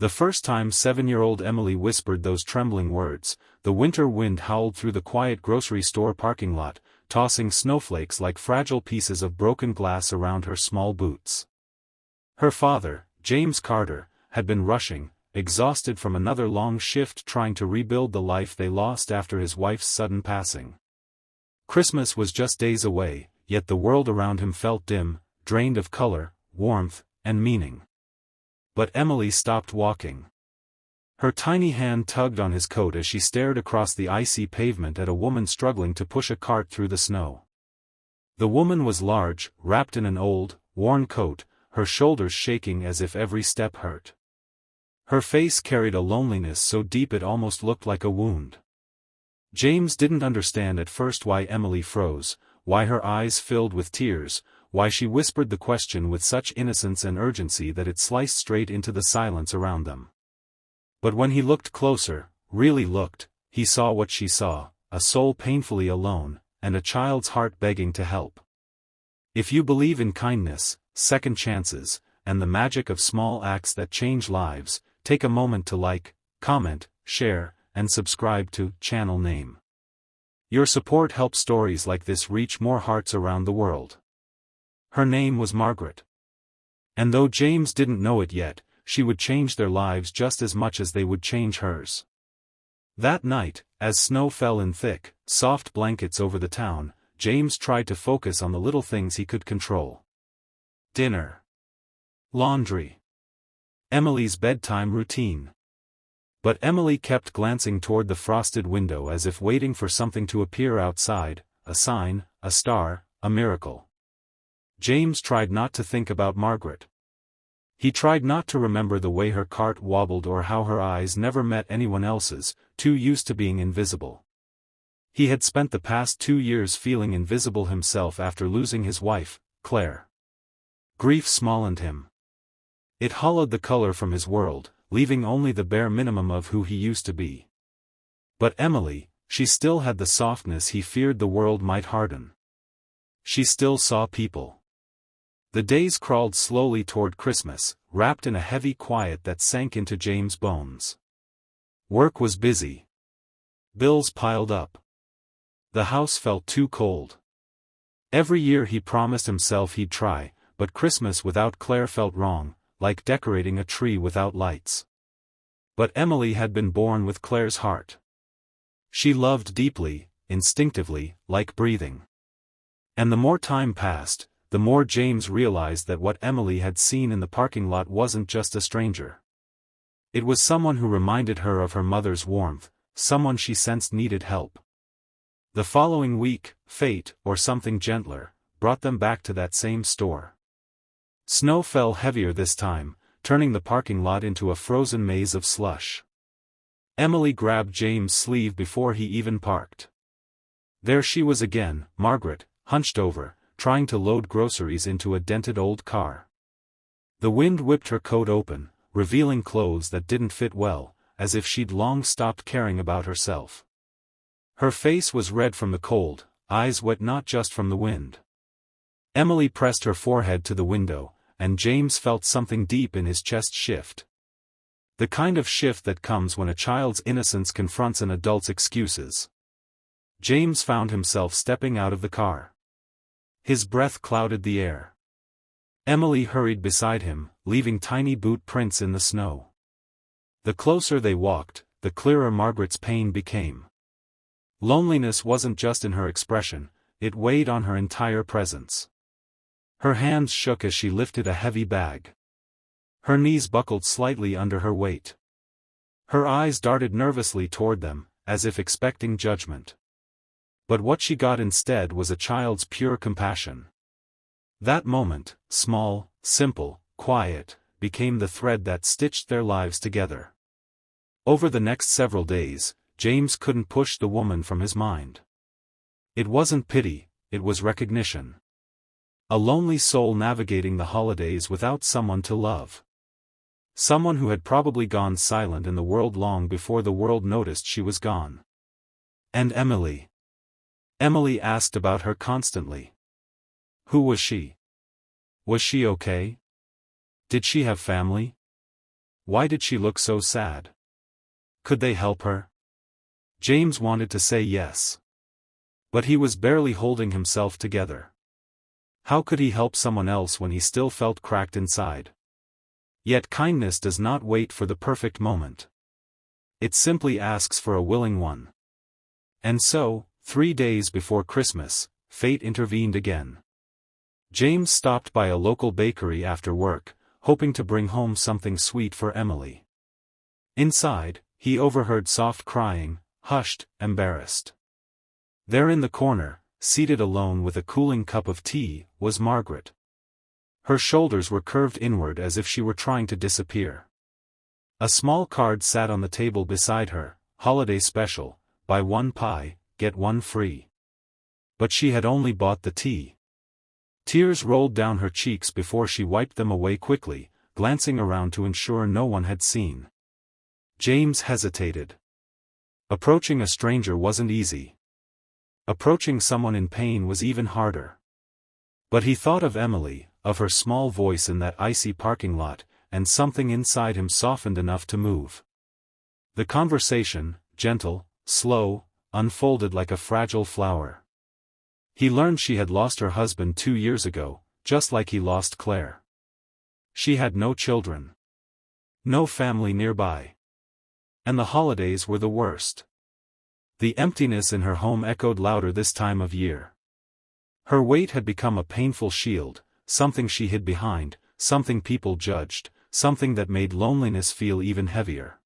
The first time 7-year-old Emily whispered those trembling words, the winter wind howled through the quiet grocery store parking lot, tossing snowflakes like fragile pieces of broken glass around her small boots. Her father, James Carter, had been rushing, exhausted from another long shift trying to rebuild the life they lost after his wife's sudden passing. Christmas was just days away, yet the world around him felt dim, drained of color, warmth, and meaning. But Emily stopped walking. Her tiny hand tugged on his coat as she stared across the icy pavement at a woman struggling to push a cart through the snow. The woman was large, wrapped in an old, worn coat, her shoulders shaking as if every step hurt. Her face carried a loneliness so deep it almost looked like a wound. James didn't understand at first why Emily froze, why her eyes filled with tears, why she whispered the question with such innocence and urgency that it sliced straight into the silence around them. But when he looked closer, really looked, he saw what she saw, a soul painfully alone, and a child's heart begging to help. If you believe in kindness, second chances, and the magic of small acts that change lives, take a moment to like, comment, share, and subscribe to Channel Name. Your support helps stories like this reach more hearts around the world. Her name was Margaret. And though James didn't know it yet, she would change their lives just as much as they would change hers. That night, as snow fell in thick, soft blankets over the town, James tried to focus on the little things he could control. Dinner. Laundry. Emily's bedtime routine. But Emily kept glancing toward the frosted window as if waiting for something to appear outside, a sign, a star, a miracle. James tried not to think about Margaret. He tried not to remember the way her cart wobbled or how her eyes never met anyone else's, too used to being invisible. He had spent the past 2 years feeling invisible himself after losing his wife, Claire. Grief smoothed him. It hollowed the color from his world, leaving only the bare minimum of who he used to be. But Emily, she still had the softness he feared the world might harden. She still saw people. The days crawled slowly toward Christmas, wrapped in a heavy quiet that sank into James' bones. Work was busy. Bills piled up. The house felt too cold. Every year he promised himself he'd try, but Christmas without Claire felt wrong, like decorating a tree without lights. But Emily had been born with Claire's heart. She loved deeply, instinctively, like breathing. And the more time passed, the more James realized that what Emily had seen in the parking lot wasn't just a stranger. It was someone who reminded her of her mother's warmth, someone she sensed needed help. The following week, fate, or something gentler, brought them back to that same store. Snow fell heavier this time, turning the parking lot into a frozen maze of slush. Emily grabbed James' sleeve before he even parked. There she was again, Margaret, hunched over, trying to load groceries into a dented old car. The wind whipped her coat open, revealing clothes that didn't fit well, as if she'd long stopped caring about herself. Her face was red from the cold, eyes wet not just from the wind. Emily pressed her forehead to the window, and James felt something deep in his chest shift. The kind of shift that comes when a child's innocence confronts an adult's excuses. James found himself stepping out of the car. His breath clouded the air. Emily hurried beside him, leaving tiny boot prints in the snow. The closer they walked, the clearer Margaret's pain became. Loneliness wasn't just in her expression, it weighed on her entire presence. Her hands shook as she lifted a heavy bag. Her knees buckled slightly under her weight. Her eyes darted nervously toward them, as if expecting judgment. But what she got instead was a child's pure compassion. That moment, small, simple, quiet, became the thread that stitched their lives together. Over the next several days, James couldn't push the woman from his mind. It wasn't pity, it was recognition. A lonely soul navigating the holidays without someone to love. Someone who had probably gone silent in the world long before the world noticed she was gone. And Emily. Emily asked about her constantly. Who was she? Was she okay? Did she have family? Why did she look so sad? Could they help her? James wanted to say yes. But he was barely holding himself together. How could he help someone else when he still felt cracked inside? Yet kindness does not wait for the perfect moment. It simply asks for a willing one. And so, 3 days before Christmas, fate intervened again. James stopped by a local bakery after work, hoping to bring home something sweet for Emily. Inside, he overheard soft crying, hushed, embarrassed. There in the corner, seated alone with a cooling cup of tea, was Margaret. Her shoulders were curved inward as if she were trying to disappear. A small card sat on the table beside her, holiday special, buy one pie, get one free. But she had only bought the tea. Tears rolled down her cheeks before she wiped them away quickly, glancing around to ensure no one had seen. James hesitated. Approaching a stranger wasn't easy. Approaching someone in pain was even harder. But he thought of Emily, of her small voice in that icy parking lot, and something inside him softened enough to move. The conversation, gentle, slow, unfolded like a fragile flower. He learned she had lost her husband 2 years ago, just like he lost Claire. She had no children. No family nearby. And the holidays were the worst. The emptiness in her home echoed louder this time of year. Her weight had become a painful shield, something she hid behind, something people judged, something that made loneliness feel even heavier.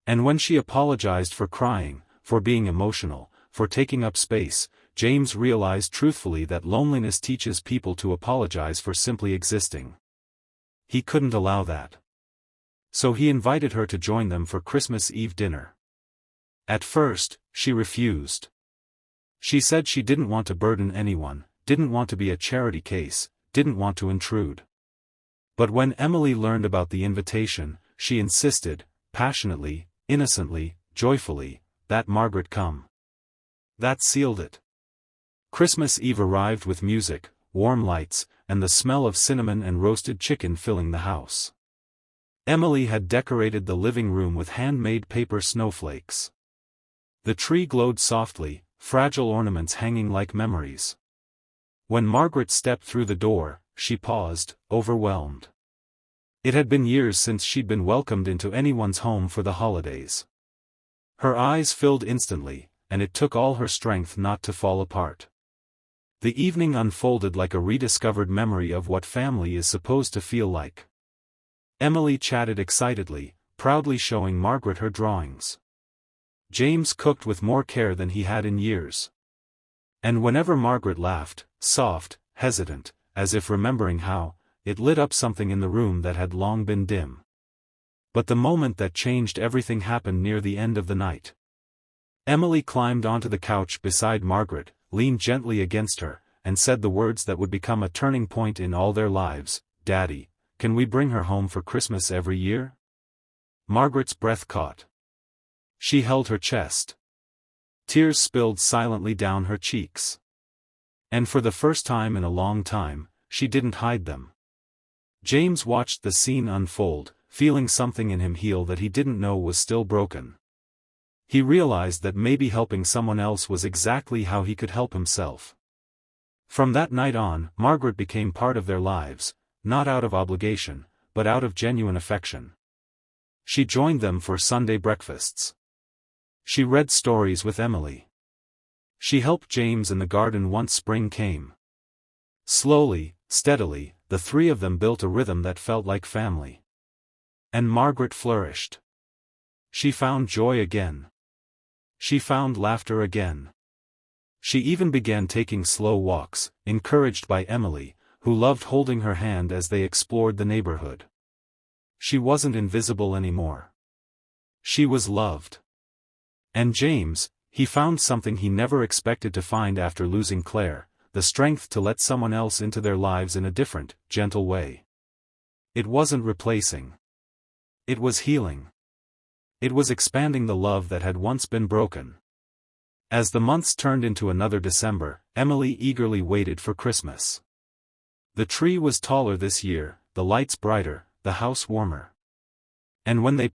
And when she apologized for crying, for being emotional, for taking up space, James realized truthfully that loneliness teaches people to apologize for simply existing. He couldn't allow that. So he invited her to join them for Christmas Eve dinner. At first, she refused. She said she didn't want to burden anyone, didn't want to be a charity case, didn't want to intrude. But when Emily learned about the invitation, she insisted, passionately, innocently, joyfully, that Margaret come. That sealed it. Christmas Eve arrived with music, warm lights, and the smell of cinnamon and roasted chicken filling the house. Emily had decorated the living room with handmade paper snowflakes. The tree glowed softly, fragile ornaments hanging like memories. When Margaret stepped through the door, she paused, overwhelmed. It had been years since she'd been welcomed into anyone's home for the holidays. Her eyes filled instantly, and it took all her strength not to fall apart. The evening unfolded like a rediscovered memory of what family is supposed to feel like. Emily chatted excitedly, proudly showing Margaret her drawings. James cooked with more care than he had in years. And whenever Margaret laughed, soft, hesitant, as if remembering how, it lit up something in the room that had long been dim. But the moment that changed everything happened near the end of the night. Emily climbed onto the couch beside Margaret, leaned gently against her, and said the words that would become a turning point in all their lives, "Daddy, can we bring her home for Christmas every year?" Margaret's breath caught. She held her chest. Tears spilled silently down her cheeks. And for the first time in a long time, she didn't hide them. James watched the scene unfold, feeling something in him heal that he didn't know was still broken. He realized that maybe helping someone else was exactly how he could help himself. From that night on, Margaret became part of their lives, not out of obligation, but out of genuine affection. She joined them for Sunday breakfasts. She read stories with Emily. She helped James in the garden once spring came. Slowly, steadily, the three of them built a rhythm that felt like family. And Margaret flourished. She found joy again. She found laughter again. She even began taking slow walks, encouraged by Emily, who loved holding her hand as they explored the neighborhood. She wasn't invisible anymore. She was loved. And James, he found something he never expected to find after losing Claire, the strength to let someone else into their lives in a different, gentle way. It wasn't replacing. It was healing. It was expanding the love that had once been broken. As the months turned into another December, Emily eagerly waited for Christmas. The tree was taller this year, the lights brighter, the house warmer. And when they